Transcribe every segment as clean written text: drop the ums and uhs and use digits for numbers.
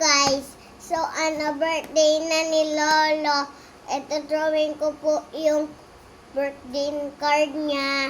guys, so birthday na ni Lolo. Ito drawing ko po yung birthday card niya.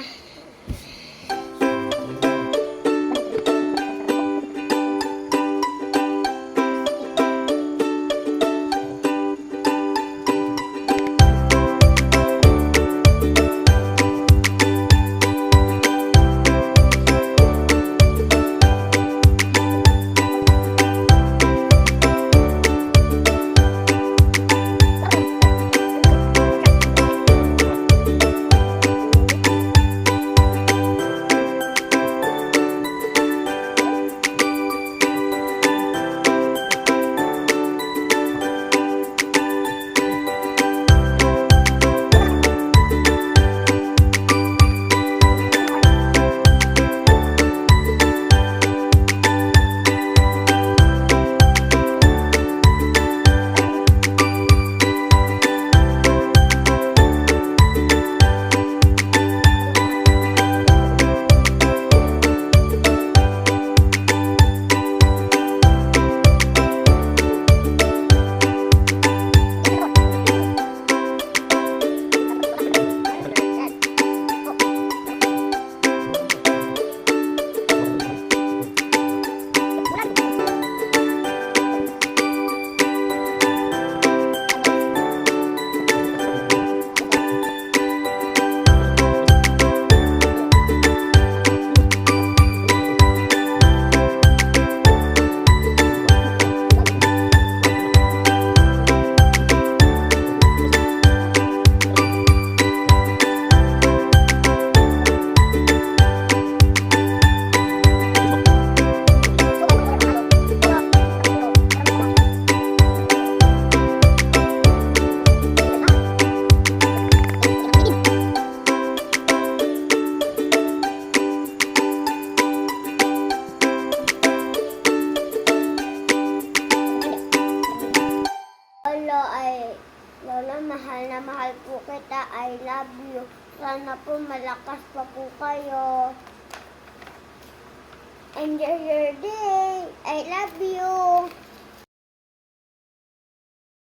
Lola, mahal na mahal po kita. I love you. Sana po malakas pa po kayo. Enjoy your day. I love you.